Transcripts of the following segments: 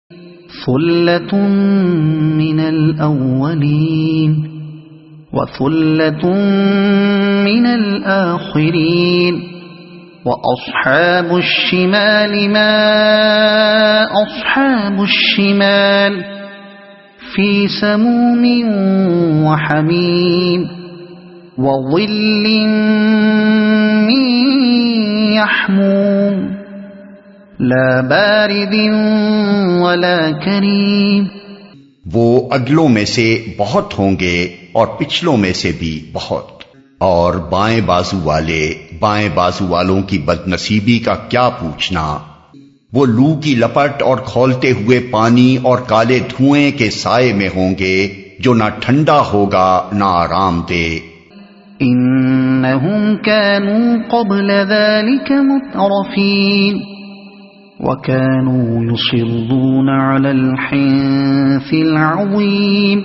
ثلة من الأولين وثلة من الآخرين وأصحاب الشمال ما أصحاب الشمال في سموم وحميم وظل من يحموم لا بارد ولا کریم. وہ اگلوں میں سے بہت ہوں گے اور پچھلوں میں سے بھی بہت. اور بائیں بازو والے بائیں بازو والوں کی بد نصیبی کا کیا پوچھنا. وہ لو کی لپٹ اور کھولتے ہوئے پانی اور کالے دھوئیں کے سائے میں ہوں گے جو نہ ٹھنڈا ہوگا نہ آرام دے. انہم كانوا قبل ذلك مترفین وَكَانُوا يُصِرُّونَ عَلَى الْحِنثِ الْعَظِيمِ.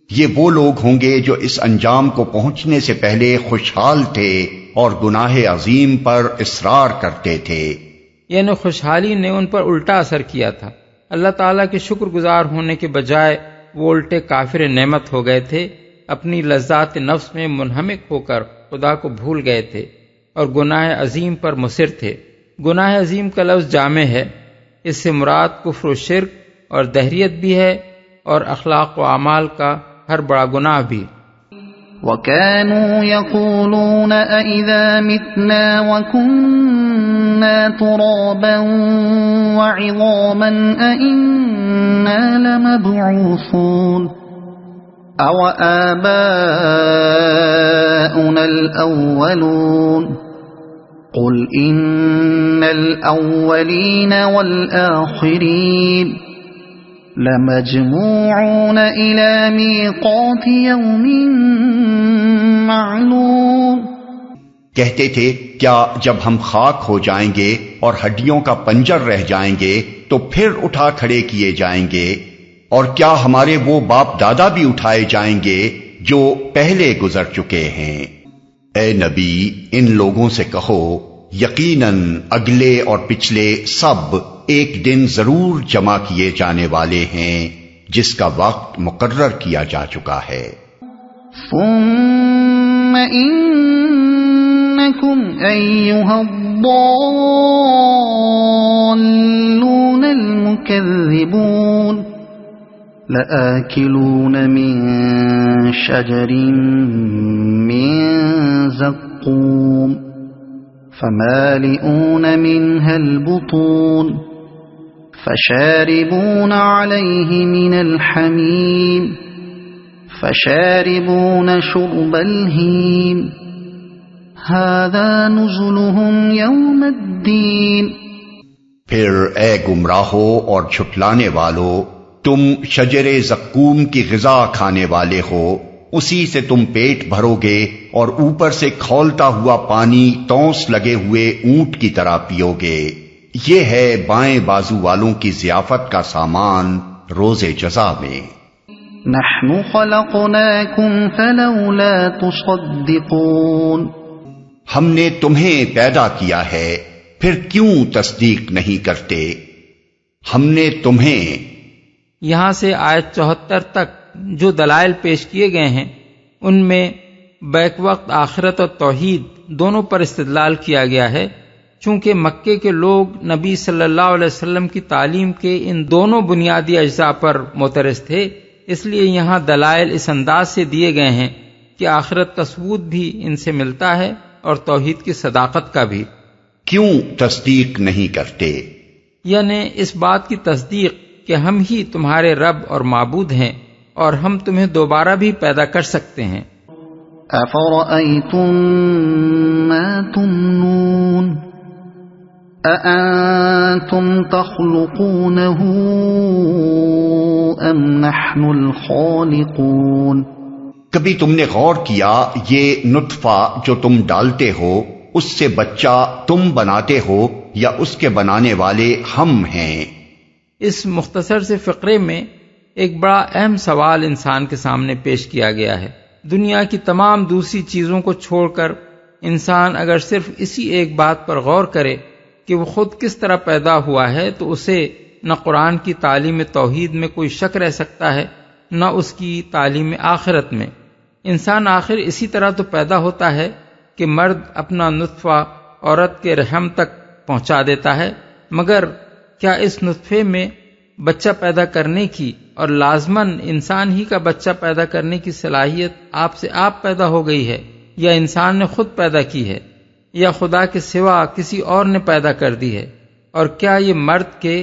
یہ وہ لوگ ہوں گے جو اس انجام کو پہنچنے سے پہلے خوشحال تھے اور گناہ عظیم پر اصرار کرتے تھے. یعنی خوشحالی نے ان پر الٹا اثر کیا تھا. اللہ تعالیٰ کے شکر گزار ہونے کے بجائے وہ الٹے کافر نعمت ہو گئے تھے. اپنی لذات نفس میں منہمک ہو کر خدا کو بھول گئے تھے اور گناہ عظیم پر مصر تھے. گناہ عظیم کا لفظ جامع ہے. اس سے مراد کفر و شرک اور دہریت بھی ہے اور اخلاق و اعمال کا ہر بڑا گناہ بھی. وَكَانُوا يَقُولُونَ أَإِذَا مِتْنَا وَكُنَّا تُرَابًا وَعِظَامًا أَإِنَّا لَمَبْعُوثُونَ أَوَآبَاؤُنَا الْأَوَّلُونَ قُلْ إِنَّ الْأَوَّلِينَ وَالْآخِرِينَ لَمَجْمُوعُونَ إِلَى مِيقَاتِ يَوْمٍ مَّعْلُومٍ. کہتے تھے کیا جب ہم خاک ہو جائیں گے اور ہڈیوں کا پنجر رہ جائیں گے تو پھر اٹھا کھڑے کیے جائیں گے؟ اور کیا ہمارے وہ باپ دادا بھی اٹھائے جائیں گے جو پہلے گزر چکے ہیں؟ اے نبی ان لوگوں سے کہو یقیناً اگلے اور پچھلے سب ایک دن ضرور جمع کیے جانے والے ہیں جس کا وقت مقرر کیا جا چکا ہے. ثم انکم ایھا الضالون المکذبون لآکلون من شجر من زقوم فمالئون منها البطون فشاربون عليه من الحميم فشاربون شرب الهيم هذا نزلهم يوم الدين. پھر اے گمراہو اور جھٹلانے والو تم شجر زقوم کی غذا کھانے والے ہو. اسی سے تم پیٹ بھرو گے اور اوپر سے کھولتا ہوا پانی تونس لگے ہوئے اونٹ کی طرح پیو گے. یہ ہے بائیں بازو والوں کی ضیافت کا سامان روز جزا میں. نحن خلقناکم فلولا تصدقون. ہم نے تمہیں پیدا کیا ہے پھر کیوں تصدیق نہیں کرتے؟ ہم نے تمہیں. یہاں سے آیت 74 تک جو دلائل پیش کیے گئے ہیں ان میں بیک وقت آخرت اور توحید دونوں پر استدلال کیا گیا ہے. چونکہ مکے کے لوگ نبی صلی اللہ علیہ وسلم کی تعلیم کے ان دونوں بنیادی اجزاء پر معترض تھے، اس لیے یہاں دلائل اس انداز سے دیے گئے ہیں کہ آخرت کا ثبوت بھی ان سے ملتا ہے اور توحید کی صداقت کا بھی. کیوں تصدیق نہیں کرتے؟ یعنی اس بات کی تصدیق کہ ہم ہی تمہارے رب اور معبود ہیں اور ہم تمہیں دوبارہ بھی پیدا کر سکتے ہیں. افرأیتم ما تمنون اانتم تخلقونه ام نحن الخالقون. کبھی تم نے غور کیا یہ نطفہ جو تم ڈالتے ہو اس سے بچہ تم بناتے ہو یا اس کے بنانے والے ہم ہیں؟ اس مختصر سے فقرے میں ایک بڑا اہم سوال انسان کے سامنے پیش کیا گیا ہے. دنیا کی تمام دوسری چیزوں کو چھوڑ کر انسان اگر صرف اسی ایک بات پر غور کرے کہ وہ خود کس طرح پیدا ہوا ہے تو اسے نہ قرآن کی تعلیم توحید میں کوئی شک رہ سکتا ہے، نہ اس کی تعلیم آخرت میں۔ انسان آخر اسی طرح تو پیدا ہوتا ہے کہ مرد اپنا نطفہ عورت کے رحم تک پہنچا دیتا ہے، مگر کیا اس نطفے میں بچہ پیدا کرنے کی اور لازماً انسان ہی کا بچہ پیدا کرنے کی صلاحیت آپ سے آپ پیدا ہو گئی ہے، یا انسان نے خود پیدا کی ہے، یا خدا کے سوا کسی اور نے پیدا کر دی ہے؟ اور کیا یہ مرد کے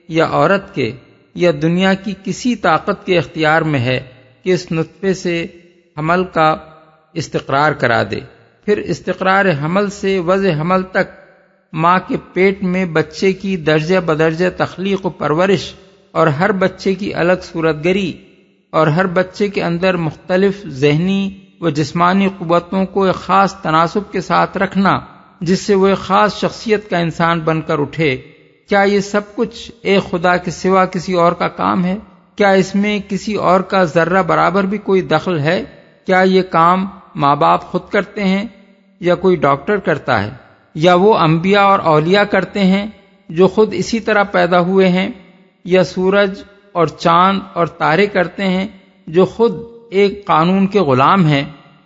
یا عورت کے یا دنیا کی کسی طاقت کے اختیار میں ہے کہ اس نطفے سے حمل کا استقرار کرا دے، پھر استقرار حمل سے وضع حمل تک ماں کے پیٹ میں بچے کی درجہ بدرجہ تخلیق و پرورش، اور ہر بچے کی الگ صورت گری، اور ہر بچے کے اندر مختلف ذہنی و جسمانی قوتوں کو ایک خاص تناسب کے ساتھ رکھنا، جس سے وہ ایک خاص شخصیت کا انسان بن کر اٹھے، کیا یہ سب کچھ ایک خدا کے سوا کسی اور کا کام ہے؟ کیا اس میں کسی اور کا ذرہ برابر بھی کوئی دخل ہے؟ کیا یہ کام ماں باپ خود کرتے ہیں یا کوئی ڈاکٹر کرتا ہے، یا وہ انبیاء اور اولیاء کرتے ہیں جو خود اسی طرح پیدا ہوئے ہیں، یا سورج اور چاند اور تارے کرتے ہیں جو خود ایک قانون کے غلام ہیں،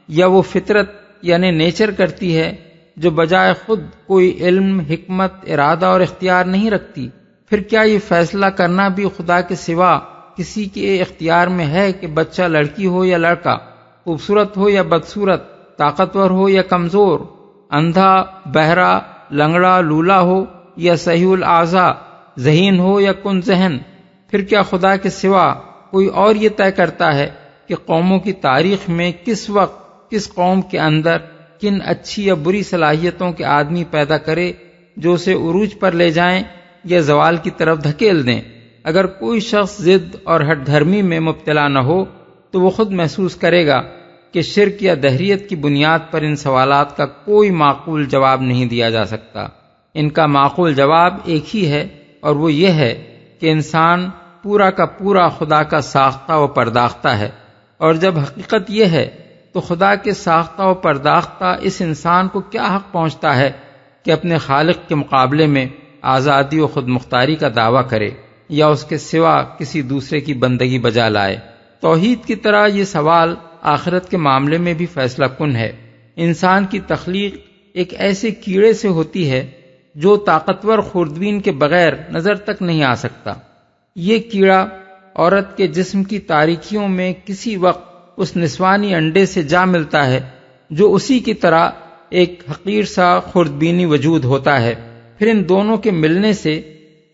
یا وہ فطرت یعنی نیچر کرتی ہے جو بجائے خود کوئی علم، حکمت، ارادہ اور اختیار نہیں رکھتی؟ پھر کیا یہ فیصلہ کرنا بھی خدا کے سوا کسی کے اختیار میں ہے کہ بچہ لڑکی ہو یا لڑکا، خوبصورت ہو یا بدصورت، طاقتور ہو یا کمزور، اندھا، بہرا، لنگڑا، لولا ہو یا صحیح الاعضاء، ذہین ہو یا کن ذہن؟ پھر کیا خدا کے سوا کوئی اور یہ طے کرتا ہے کہ قوموں کی تاریخ میں کس وقت کس قوم کے اندر کن اچھی یا بری صلاحیتوں کے آدمی پیدا کرے جو اسے عروج پر لے جائیں یا زوال کی طرف دھکیل دیں؟ اگر کوئی شخص ضد اور ہٹ دھرمی میں مبتلا نہ ہو تو وہ خود محسوس کرے گا کہ شرک یا دہریت کی بنیاد پر ان سوالات کا کوئی معقول جواب نہیں دیا جا سکتا۔ ان کا معقول جواب ایک ہی ہے، اور وہ یہ ہے کہ انسان پورا کا پورا خدا کا ساختہ و پرداختہ ہے، اور جب حقیقت یہ ہے تو خدا کے ساختہ و پرداختہ اس انسان کو کیا حق پہنچتا ہے کہ اپنے خالق کے مقابلے میں آزادی و خود مختاری کا دعویٰ کرے یا اس کے سوا کسی دوسرے کی بندگی بجا لائے؟ توحید کی طرح یہ سوال آخرت کے معاملے میں بھی فیصلہ کن ہے۔ انسان کی تخلیق ایک ایسے کیڑے سے ہوتی ہے جو طاقتور خوردبین کے بغیر نظر تک نہیں آ سکتا۔ یہ کیڑا عورت کے جسم کی تاریکیوں میں کسی وقت اس نسوانی انڈے سے جا ملتا ہے جو اسی کی طرح ایک حقیر سا خوردبینی وجود ہوتا ہے، پھر ان دونوں کے ملنے سے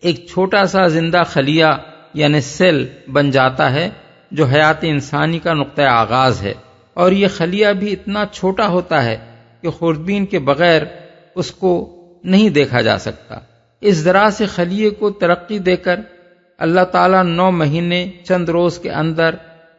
ایک چھوٹا سا زندہ خلیہ یعنی سیل بن جاتا ہے جو حیات انسانی کا نقطہ آغاز ہے، اور یہ خلیہ بھی اتنا چھوٹا ہوتا ہے کہ خوردبین کے بغیر اس کو نہیں دیکھا جا سکتا۔ اس ذرا سے خلیے کو ترقی دے کر اللہ تعالیٰ 9 مہینے چند روز کے اندر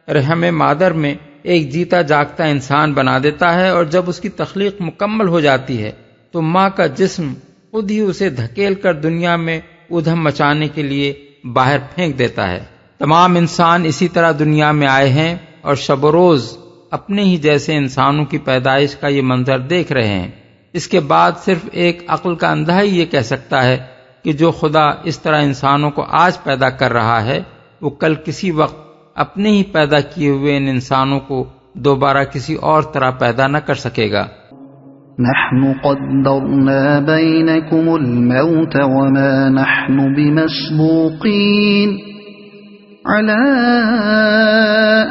رحم مادر میں ایک جیتا جاگتا انسان بنا دیتا ہے، اور جب اس کی تخلیق مکمل ہو جاتی ہے تو ماں کا جسم خود ہی اسے دھکیل کر دنیا میں ادھم مچانے کے لیے باہر پھینک دیتا ہے۔ تمام انسان اسی طرح دنیا میں آئے ہیں اور شب و روز اپنے ہی جیسے انسانوں کی پیدائش کا یہ منظر دیکھ رہے ہیں۔ اس کے بعد صرف ایک عقل کا اندھا ہی یہ کہہ سکتا ہے کہ جو خدا اس طرح انسانوں کو آج پیدا کر رہا ہے وہ کل کسی وقت اپنے ہی پیدا کیے ہوئے ان انسانوں کو دوبارہ کسی اور طرح پیدا نہ کر سکے گا۔ نحن قدرنا بينكم الموت وما نحن بمسبوقين على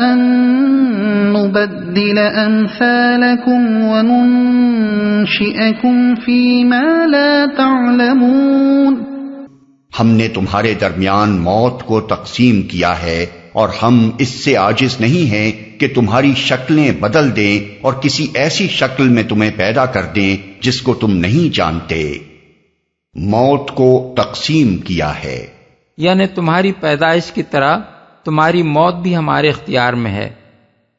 أن نبدل أمثالكم وننشئكم فيما لا تعلمون۔ ہم نے تمہارے درمیان موت کو تقسیم کیا ہے اور ہم اس سے عاجز نہیں ہیں کہ تمہاری شکلیں بدل دیں اور کسی ایسی شکل میں تمہیں پیدا کر دیں جس کو تم نہیں جانتے۔ موت کو تقسیم کیا ہے، یعنی تمہاری پیدائش کی طرح تمہاری موت بھی ہمارے اختیار میں ہے۔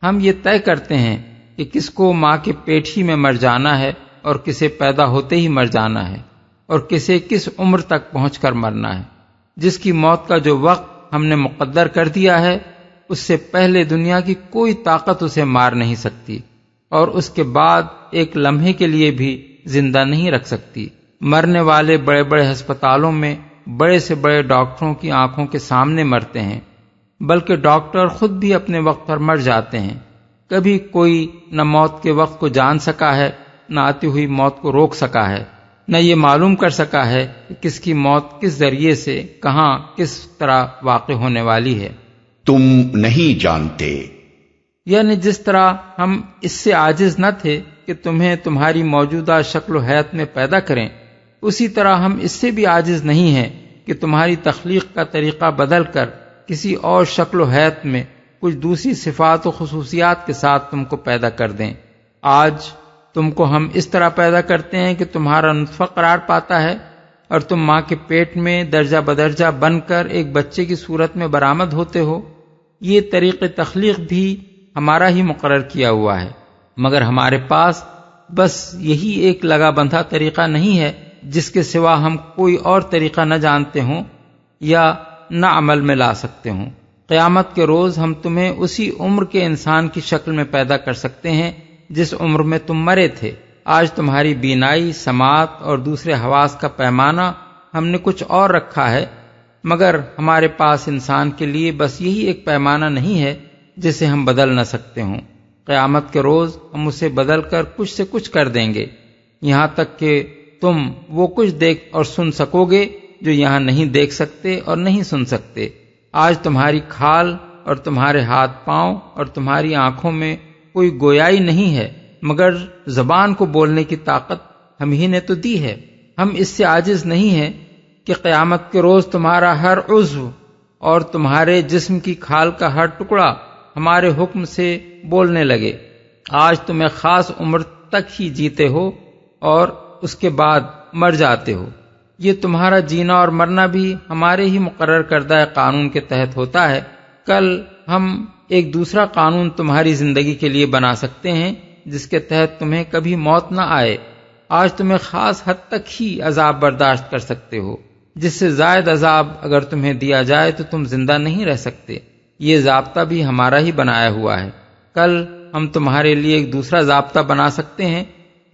ہم یہ طے کرتے ہیں کہ کس کو ماں کے پیٹ ہی میں مر جانا ہے اور کسے پیدا ہوتے ہی مر جانا ہے، اور کسے کس عمر تک پہنچ کر مرنا ہے۔ جس کی موت کا جو وقت ہم نے مقدر کر دیا ہے اس سے پہلے دنیا کی کوئی طاقت اسے مار نہیں سکتی، اور اس کے بعد ایک لمحے کے لیے بھی زندہ نہیں رکھ سکتی۔ مرنے والے بڑے بڑے ہسپتالوں میں بڑے سے بڑے ڈاکٹروں کی آنکھوں کے سامنے مرتے ہیں، بلکہ ڈاکٹر خود بھی اپنے وقت پر مر جاتے ہیں۔ کبھی کوئی نہ موت کے وقت کو جان سکا ہے، نہ آتی ہوئی موت کو روک سکا ہے، نہ یہ معلوم کر سکا ہے کہ کس کی موت کس ذریعے سے کہاں کس طرح واقع ہونے والی ہے۔ تم نہیں جانتے، یعنی جس طرح ہم اس سے عاجز نہ تھے کہ تمہیں تمہاری موجودہ شکل و حیت میں پیدا کریں، اسی طرح ہم اس سے بھی عاجز نہیں ہیں کہ تمہاری تخلیق کا طریقہ بدل کر کسی اور شکل و حیت میں کچھ دوسری صفات و خصوصیات کے ساتھ تم کو پیدا کر دیں۔ آج تم کو ہم اس طرح پیدا کرتے ہیں کہ تمہارا نطفہ قرار پاتا ہے اور تم ماں کے پیٹ میں درجہ بدرجہ بن کر ایک بچے کی صورت میں برآمد ہوتے ہو۔ یہ طریق تخلیق بھی ہمارا ہی مقرر کیا ہوا ہے، مگر ہمارے پاس بس یہی ایک لگا بندھا طریقہ نہیں ہے جس کے سوا ہم کوئی اور طریقہ نہ جانتے ہوں یا نہ عمل میں لا سکتے ہوں۔ قیامت کے روز ہم تمہیں اسی عمر کے انسان کی شکل میں پیدا کر سکتے ہیں جس عمر میں تم مرے تھے۔ آج تمہاری بینائی، سماعت اور دوسرے حواس کا پیمانہ ہم نے کچھ اور رکھا ہے، مگر ہمارے پاس انسان کے لیے بس یہی ایک پیمانہ نہیں ہے جسے ہم بدل نہ سکتے ہوں۔ قیامت کے روز ہم اسے بدل کر کچھ سے کچھ کر دیں گے، یہاں تک کہ تم وہ کچھ دیکھ اور سن سکو گے جو یہاں نہیں دیکھ سکتے اور نہیں سن سکتے۔ آج تمہاری کھال اور تمہارے ہاتھ پاؤں اور تمہاری آنکھوں میں کوئی گویائی نہیں ہے، مگر زبان کو بولنے کی طاقت ہم ہی نے تو دی ہے۔ ہم اس سے عاجز نہیں ہیں کہ قیامت کے روز تمہارا ہر عضو اور تمہارے جسم کی کھال کا ہر ٹکڑا ہمارے حکم سے بولنے لگے۔ آج تم ایک خاص عمر تک ہی جیتے ہو اور اس کے بعد مر جاتے ہو۔ یہ تمہارا جینا اور مرنا بھی ہمارے ہی مقرر کردہ قانون کے تحت ہوتا ہے۔ کل ہم ایک دوسرا قانون تمہاری زندگی کے لیے بنا سکتے ہیں جس کے تحت تمہیں کبھی موت نہ آئے۔ آج تمہیں خاص حد تک ہی عذاب برداشت کر سکتے ہو، جس سے زائد عذاب اگر تمہیں دیا جائے تو تم زندہ نہیں رہ سکتے۔ یہ ضابطہ بھی ہمارا ہی بنایا ہوا ہے۔ کل ہم تمہارے لیے ایک دوسرا ضابطہ بنا سکتے ہیں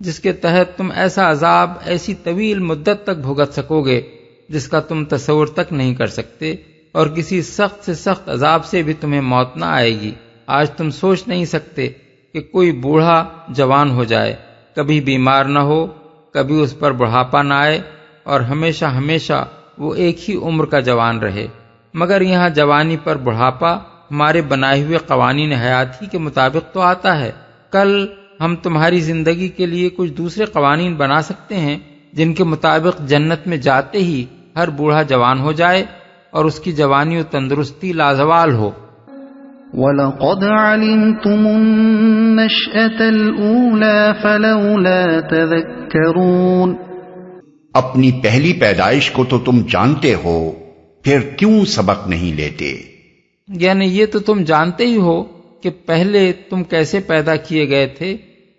جس کے تحت تم ایسا عذاب ایسی طویل مدت تک بھگت سکو گے جس کا تم تصور تک نہیں کر سکتے، اور کسی سخت سے سخت عذاب سے بھی تمہیں موت نہ آئے گی۔ آج تم سوچ نہیں سکتے کہ کوئی بوڑھا جوان ہو جائے، کبھی بیمار نہ ہو، کبھی اس پر بڑھاپا نہ آئے اور ہمیشہ ہمیشہ وہ ایک ہی عمر کا جوان رہے، مگر یہاں جوانی پر بڑھاپا ہمارے بنائے ہوئے قوانین حیات ہی کے مطابق تو آتا ہے۔ کل ہم تمہاری زندگی کے لیے کچھ دوسرے قوانین بنا سکتے ہیں جن کے مطابق جنت میں جاتے ہی ہر بوڑھا جوان ہو جائے اور اس کی جوانی و تندرستی لازوال ہو۔ وَلَقَدْ عَلِمْتُمُ النَّشْأَةَ الْأُولَى فَلَوْلَا تَذَكَّرُونَ۔ اپنی پہلی پیدائش کو تو تم جانتے ہو، پھر کیوں سبق نہیں لیتے؟ یعنی یہ تو تم جانتے ہی ہو کہ پہلے تم کیسے پیدا کیے گئے تھے،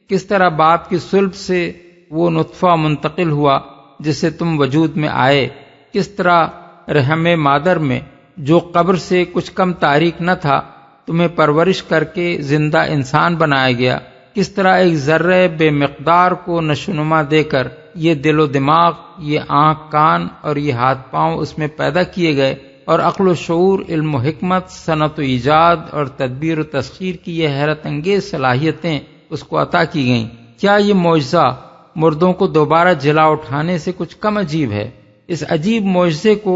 کس طرح باپ کی صلب سے وہ نطفہ منتقل ہوا جس سے تم وجود میں آئے، کس طرح رحم مادر میں جو قبر سے کچھ کم تاریک نہ تھا تمہیں پرورش کر کے زندہ انسان بنایا گیا، کس طرح ایک ذرہ بے مقدار کو نشوونما دے کر یہ دل و دماغ، یہ آنکھ، کان اور یہ ہاتھ پاؤں اس میں پیدا کیے گئے، اور عقل و شعور، علم و حکمت، صنعت و ایجاد اور تدبیر و تسخیر کی یہ حیرت انگیز صلاحیتیں اس کو عطا کی گئیں۔ کیا یہ معجزہ مردوں کو دوبارہ جلا اٹھانے سے کچھ کم عجیب ہے؟ اس عجیب معجزے کو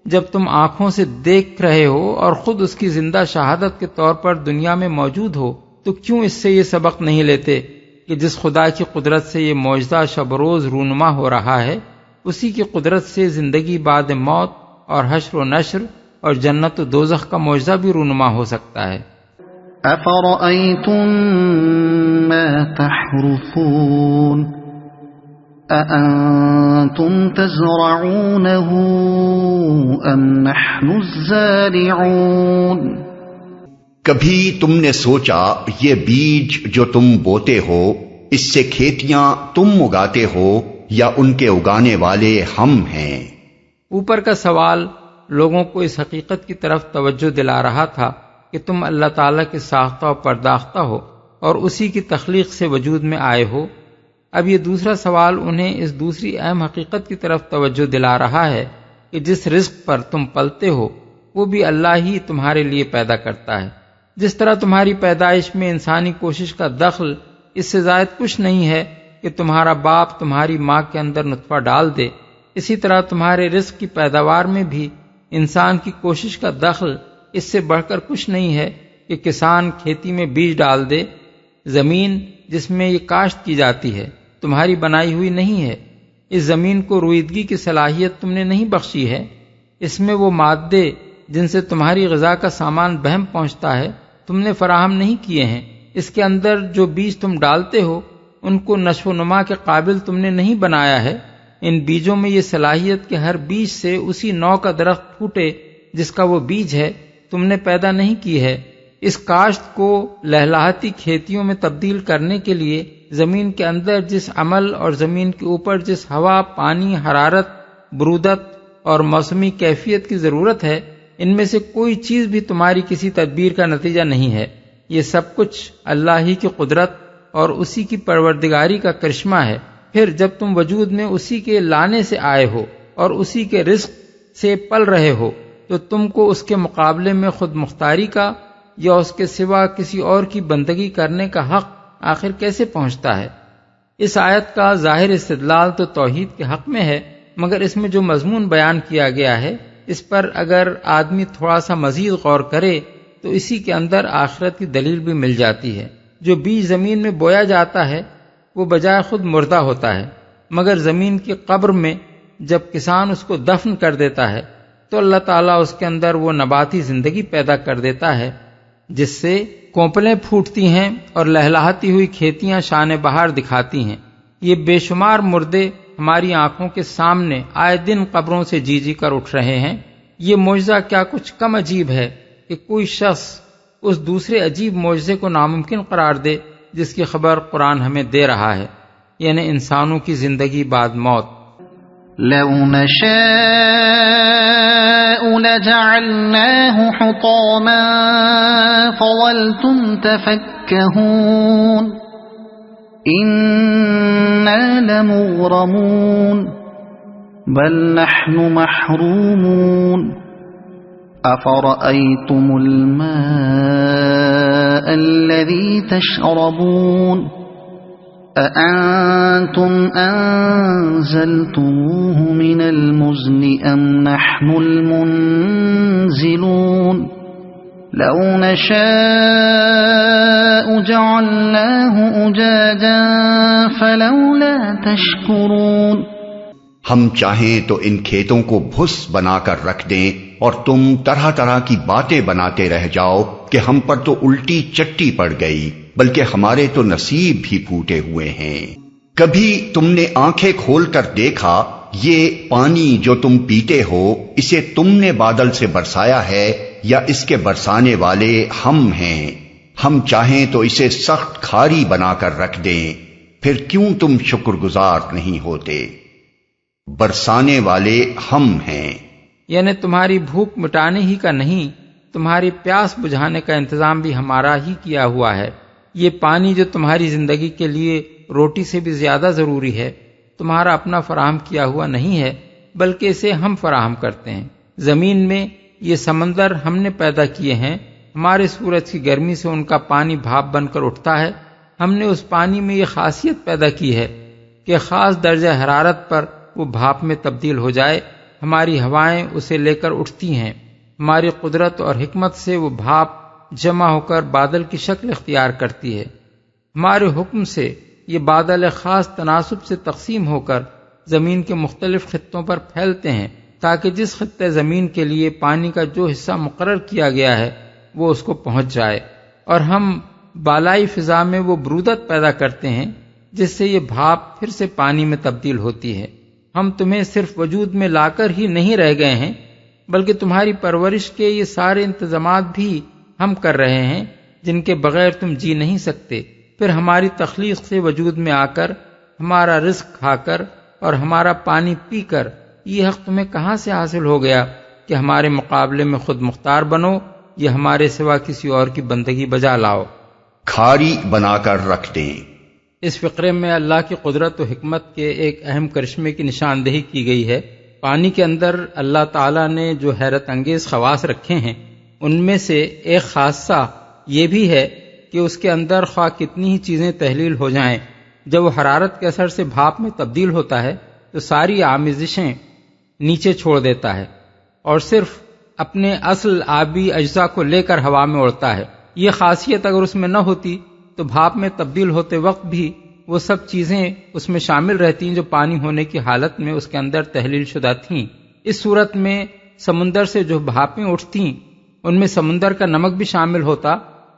جب تم آنکھوں سے دیکھ رہے ہو اور خود اس کی زندہ شہادت کے طور پر دنیا میں موجود ہو تو کیوں اس سے یہ سبق نہیں لیتے کہ جس خدا کی قدرت سے یہ معجزہ شب روز رونما ہو رہا ہے، اسی کی قدرت سے زندگی بعد موت اور حشر و نشر اور جنت و دوزخ کا معجزہ بھی رونما ہو سکتا ہے۔ أَفَرَأَيْتُم مَّا تَحْرُثُونَ أَأَنتُمْ تَزْرَعُونَهُ أَمْ نَحْنُ الزَّارِعُونَ۔ کبھی تم نے سوچا یہ بیج جو تم بوتے ہو، اس سے کھیتیاں تم اگاتے ہو یا ان کے اگانے والے ہم ہیں؟ اوپر کا سوال لوگوں کو اس حقیقت کی طرف توجہ دلا رہا تھا کہ تم اللہ تعالیٰ کے ساختہ و پرداختہ ہو اور اسی کی تخلیق سے وجود میں آئے ہو۔ اب یہ دوسرا سوال انہیں اس دوسری اہم حقیقت کی طرف توجہ دلا رہا ہے کہ جس رزق پر تم پلتے ہو وہ بھی اللہ ہی تمہارے لیے پیدا کرتا ہے۔ جس طرح تمہاری پیدائش میں انسانی کوشش کا دخل اس سے زائد کچھ نہیں ہے کہ تمہارا باپ تمہاری ماں کے اندر نطفہ ڈال دے، اسی طرح تمہارے رزق کی پیداوار میں بھی انسان کی کوشش کا دخل اس سے بڑھ کر کچھ نہیں ہے کہ کسان کھیتی میں بیج ڈال دے۔ زمین جس میں یہ کاشت کی جاتی ہے تمہاری بنائی ہوئی نہیں ہے، اس زمین کو رویدگی کی صلاحیت تم نے نہیں بخشی ہے، اس میں وہ مادے جن سے تمہاری غذا کا سامان بہم پہنچتا ہے تم نے فراہم نہیں کیے ہیں، اس کے اندر جو بیج تم ڈالتے ہو ان کو نشو و نما کے قابل تم نے نہیں بنایا ہے۔ ان بیجوں میں یہ صلاحیت کہ ہر بیج سے اسی نوع کا درخت پھوٹے جس کا وہ بیج ہے تم نے پیدا نہیں کی ہے۔ اس کاشت کو لہلاتی کھیتیوں میں تبدیل کرنے کے لیے زمین کے اندر جس عمل اور زمین کے اوپر جس ہوا، پانی، حرارت، برودت اور موسمی کیفیت کی ضرورت ہے، ان میں سے کوئی چیز بھی تمہاری کسی تدبیر کا نتیجہ نہیں ہے۔ یہ سب کچھ اللہ ہی کی قدرت اور اسی کی پروردگاری کا کرشمہ ہے۔ پھر جب تم وجود میں اسی کے لانے سے آئے ہو اور اسی کے رزق سے پل رہے ہو تو تم کو اس کے مقابلے میں خود مختاری کا یا اس کے سوا کسی اور کی بندگی کرنے کا حق آخر کیسے پہنچتا ہے؟ اس آیت کا ظاہر استدلال تو توحید کے حق میں ہے، مگر اس میں جو مضمون بیان کیا گیا ہے اس پر اگر آدمی تھوڑا سا مزید غور کرے تو اسی کے اندر آخرت کی دلیل بھی مل جاتی ہے۔ جو بیج زمین میں بویا جاتا ہے وہ بجائے خود مردہ ہوتا ہے، مگر زمین کی قبر میں جب کسان اس کو دفن کر دیتا ہے تو اللہ تعالیٰ اس کے اندر وہ نباتی زندگی پیدا کر دیتا ہے جس سے کونپلیں پھوٹتی ہیں اور لہلاتی ہوئی کھیتیاں شان بہار دکھاتی ہیں۔ یہ بے شمار مردے ہماری آنکھوں کے سامنے آئے دن قبروں سے جی جی کر اٹھ رہے ہیں۔ یہ معجزہ کیا کچھ کم عجیب ہے کہ کوئی شخص اس دوسرے عجیب معجزے کو ناممکن قرار دے جس کی خبر قرآن ہمیں دے رہا ہے، یعنی انسانوں کی زندگی بعد موت۔ لو نشاء لجعلناه حطاما فظلتم تفكهون إنا لمغرمون بل نحن محرومون أفرأيتم الماء الذي تشربون أأنتم أنزلتموه من المزن أم نحن المنزلون لو نشاء جعلناه أجاجا فلولا تشكرون ہم چاہیں تو ان کھیتوں کو بھس بنا کر رکھ دیں اور تم طرح طرح کی باتیں بناتے رہ جاؤ کہ ہم پر تو الٹی چٹی پڑ گئی، بلکہ ہمارے تو نصیب بھی پھوٹے ہوئے ہیں۔ کبھی تم نے آنکھیں کھول کر دیکھا یہ پانی جو تم پیتے ہو اسے تم نے بادل سے برسایا ہے یا اس کے برسانے والے ہم ہیں؟ ہم چاہیں تو اسے سخت کھاری بنا کر رکھ دیں، پھر کیوں تم شکر گزار نہیں ہوتے؟ برسانے والے ہم ہیں، یعنی تمہاری بھوک مٹانے ہی کا نہیں، تمہاری پیاس بجھانے کا انتظام بھی ہمارا ہی کیا ہوا ہے۔ یہ پانی جو تمہاری زندگی کے لیے روٹی سے بھی زیادہ ضروری ہے تمہارا اپنا فراہم کیا ہوا نہیں ہے، بلکہ اسے ہم فراہم کرتے ہیں۔ زمین میں یہ سمندر ہم نے پیدا کیے ہیں، ہمارے سورج کی گرمی سے ان کا پانی بھاپ بن کر اٹھتا ہے۔ ہم نے اس پانی میں یہ خاصیت پیدا کی ہے کہ خاص درجہ حرارت پر وہ بھاپ میں تبدیل ہو جائے، ہماری ہوائیں اسے لے کر اٹھتی ہیں، ہماری قدرت اور حکمت سے وہ بھاپ جمع ہو کر بادل کی شکل اختیار کرتی ہے۔ ہمارے حکم سے یہ بادل خاص تناسب سے تقسیم ہو کر زمین کے مختلف خطوں پر پھیلتے ہیں تاکہ جس خطے زمین کے لیے پانی کا جو حصہ مقرر کیا گیا ہے وہ اس کو پہنچ جائے، اور ہم بالائی فضا میں وہ برودت پیدا کرتے ہیں جس سے یہ بھاپ پھر سے پانی میں تبدیل ہوتی ہے۔ ہم تمہیں صرف وجود میں لا کر ہی نہیں رہ گئے ہیں بلکہ تمہاری پرورش کے یہ سارے انتظامات بھی ہم کر رہے ہیں جن کے بغیر تم جی نہیں سکتے۔ پھر ہماری تخلیق سے وجود میں آ کر، ہمارا رزق کھا کر اور ہمارا پانی پی کر یہ حق تمہیں کہاں سے حاصل ہو گیا کہ ہمارے مقابلے میں خود مختار بنو یا ہمارے سوا کسی اور کی بندگی بجا لاؤ؟ کھاری بنا کر رکھ دیں۔ اس فقرے میں اللہ کی قدرت و حکمت کے ایک اہم کرشمے کی نشاندہی کی گئی ہے پانی کے اندر اللہ تعالیٰ نے جو حیرت انگیز خواص رکھے ہیں ان میں سے ایک خاصہ یہ بھی ہے کہ اس کے اندر خواہ کتنی ہی چیزیں تحلیل ہو جائیں، جب وہ حرارت کے اثر سے بھاپ میں تبدیل ہوتا ہے تو ساری آمیزشیں نیچے چھوڑ دیتا ہے اور صرف اپنے اصل آبی اجزاء کو لے کر ہوا میں اڑتا ہے۔ یہ خاصیت اگر اس میں نہ ہوتی تو بھاپ میں تبدیل ہوتے وقت بھی وہ سب چیزیں اس میں شامل رہتی جو پانی ہونے کی حالت میں اس کے اندر تحلیل شدہ تھیں۔ اس صورت میں سمندر سے جو بھاپیں اٹھتیں ان میں سمندر کا نمک بھی شامل ہوتا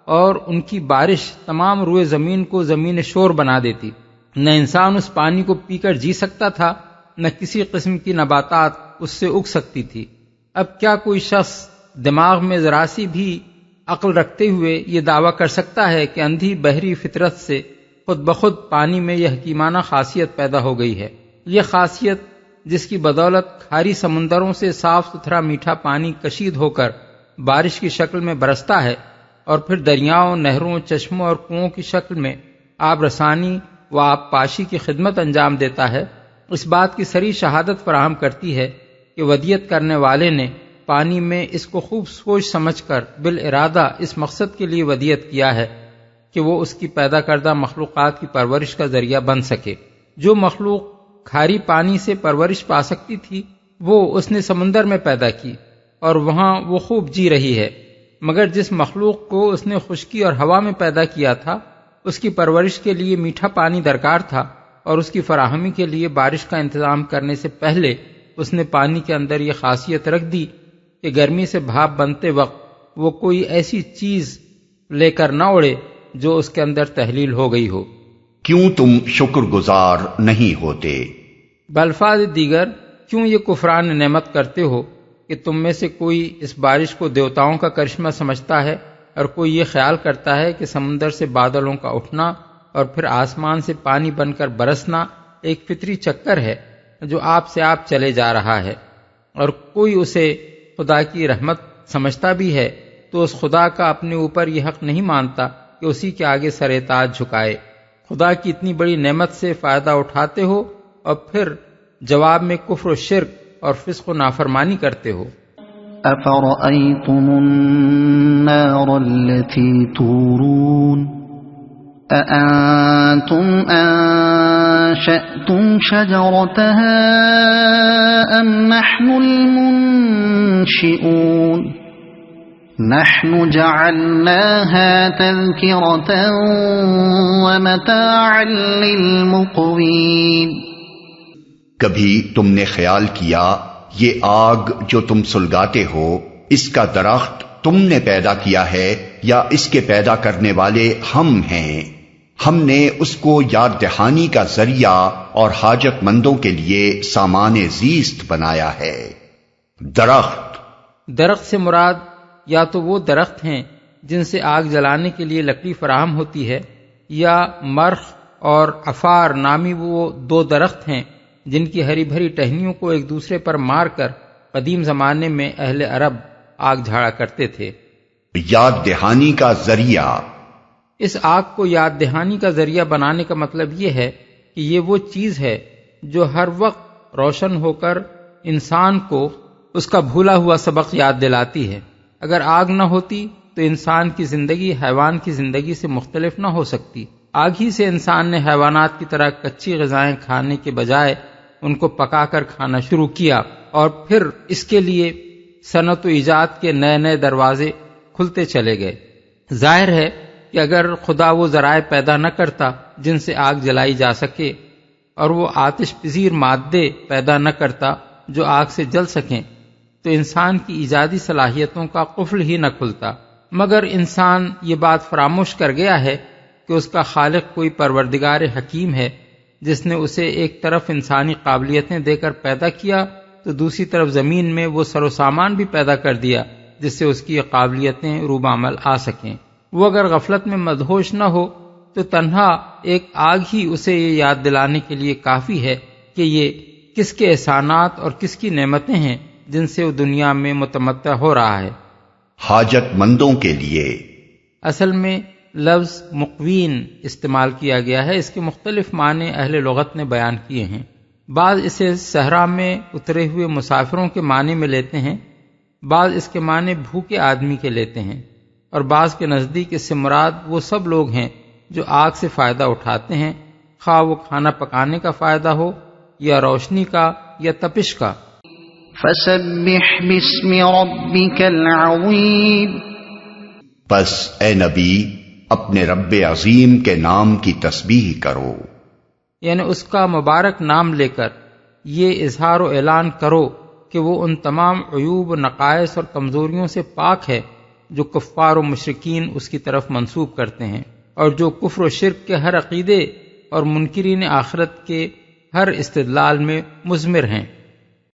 اور ان کی بارش تمام روئے زمین کو زمین شور بنا دیتی۔ نہ انسان اس پانی کو پی کر جی سکتا تھا، نہ کسی قسم کی نباتات اس سے اگ سکتی تھی۔ اب کیا کوئی شخص دماغ میں ذرا سی بھی عقل رکھتے ہوئے یہ دعویٰ کر سکتا ہے کہ اندھی بحری فطرت سے خود بخود پانی میں یہ حکیمانہ خاصیت پیدا ہو گئی ہے؟ یہ خاصیت جس کی بدولت کھاری سمندروں سے صاف ستھرا میٹھا پانی کشید ہو کر بارش کی شکل میں برستا ہے اور پھر دریاؤں، نہروں، چشموں اور کنووں کی شکل میں آب رسانی و آب پاشی کی خدمت انجام دیتا ہے، اس بات کی صریح شہادت فراہم کرتی ہے کہ ودیت کرنے والے نے پانی میں اس کو خوب سوچ سمجھ کر بالارادہ اس مقصد کے لیے ودیت کیا ہے کہ وہ اس کی پیدا کردہ مخلوقات کی پرورش کا ذریعہ بن سکے۔ جو مخلوق کھاری پانی سے پرورش پا سکتی تھی وہ اس نے سمندر میں پیدا کی اور وہاں وہ خوب جی رہی ہے، مگر جس مخلوق کو اس نے خشکی اور ہوا میں پیدا کیا تھا اس کی پرورش کے لیے میٹھا پانی درکار تھا اور اس کی فراہمی کے لیے بارش کا انتظام کرنے سے پہلے اس نے پانی کے اندر یہ خاصیت رکھ دی کہ گرمی سے بھاپ بنتے وقت وہ کوئی ایسی چیز لے کر نہ اڑے جو اس کے اندر تحلیل ہو گئی ہو۔ کیوں تم شکر گزار نہیں ہوتے؟ بالفاظ دیگر کیوں یہ کفران نعمت کرتے ہو کہ تم میں سے کوئی اس بارش کو دیوتاؤں کا کرشمہ سمجھتا ہے اور کوئی یہ خیال کرتا ہے کہ سمندر سے بادلوں کا اٹھنا اور پھر آسمان سے پانی بن کر برسنا ایک فطری چکر ہے جو آپ سے آپ چلے جا رہا ہے، اور کوئی اسے خدا کی رحمت سمجھتا بھی ہے تو اس خدا کا اپنے اوپر یہ حق نہیں مانتا کہ اسی کے آگے سر تاج جھکائے۔ خدا کی اتنی بڑی نعمت سے فائدہ اٹھاتے ہو اور پھر جواب میں کفر و شرک اور فسق و نافرمانی کرتے ہو۔ أفرأيتم النار التي تورون أأنتم أنشأتم شجرتها أم نحن المنشئون نحن جعلناها تذكرة ومتاعا للمقوين۔ کبھی تم نے خیال کیا یہ آگ جو تم سلگاتے ہو اس کا درخت تم نے پیدا کیا ہے یا اس کے پیدا کرنے والے ہم ہیں؟ ہم نے اس کو یاد دہانی کا ذریعہ اور حاجت مندوں کے لیے سامان زیست بنایا ہے۔ درخت سے مراد یا تو وہ درخت ہیں جن سے آگ جلانے کے لیے لکڑی فراہم ہوتی ہے، یا مرخ اور عفار نامی وہ دو درخت ہیں جن کی ہری بھری ٹہنیوں کو ایک دوسرے پر مار کر قدیم زمانے میں اہل عرب آگ جھاڑا کرتے تھے۔ یاد دہانی کا ذریعہ، اس آگ کو یاد دہانی کا ذریعہ بنانے کا مطلب یہ ہے کہ یہ وہ چیز ہے جو ہر وقت روشن ہو کر انسان کو اس کا بھولا ہوا سبق یاد دلاتی ہے۔ اگر آگ نہ ہوتی تو انسان کی زندگی حیوان کی زندگی سے مختلف نہ ہو سکتی۔ آگ ہی سے انسان نے حیوانات کی طرح کچی غذائیں کھانے کے بجائے ان کو پکا کر کھانا شروع کیا، اور پھر اس کے لیے صنعت و ایجاد کے نئے نئے دروازے کھلتے چلے گئے۔ ظاہر ہے کہ اگر خدا وہ ذرائع پیدا نہ کرتا جن سے آگ جلائی جا سکے، اور وہ آتش پذیر مادے پیدا نہ کرتا جو آگ سے جل سکیں، تو انسان کی ایجادی صلاحیتوں کا قفل ہی نہ کھلتا۔ مگر انسان یہ بات فراموش کر گیا ہے کہ اس کا خالق کوئی پروردگار حکیم ہے جس نے اسے ایک طرف انسانی قابلیتیں دے کر پیدا کیا تو دوسری طرف زمین میں وہ سر و سامان بھی پیدا کر دیا جس سے اس کی قابلیتیں روب عمل آ سکیں۔ وہ اگر غفلت میں مدہوش نہ ہو تو تنہا ایک آگ ہی اسے یہ یاد دلانے کے لیے کافی ہے کہ یہ کس کے احسانات اور کس کی نعمتیں ہیں جن سے وہ دنیا میں متمتع ہو رہا ہے۔ حاجت مندوں کے لیے اصل میں لفظ مقوین استعمال کیا گیا ہے، اس کے مختلف معنی اہل لغت نے بیان کیے ہیں۔ بعض اسے صحرا میں اترے ہوئے مسافروں کے معنی میں لیتے ہیں، بعض اس کے معنی بھوکے آدمی کے لیتے ہیں، اور بعض کے نزدیک اس سے مراد وہ سب لوگ ہیں جو آگ سے فائدہ اٹھاتے ہیں، خواہ وہ کھانا پکانے کا فائدہ ہو یا روشنی کا یا تپش کا۔ فسبح باسم ربك العظیم، بس اے نبی اپنے رب عظیم کے نام کی تسبیح کرو، یعنی اس کا مبارک نام لے کر یہ اظہار و اعلان کرو کہ وہ ان تمام عیوب و نقائص اور کمزوریوں سے پاک ہے جو کفار و مشرکین اس کی طرف منسوب کرتے ہیں، اور جو کفر و شرک کے ہر عقیدے اور منکرین آخرت کے ہر استدلال میں مضمر ہیں۔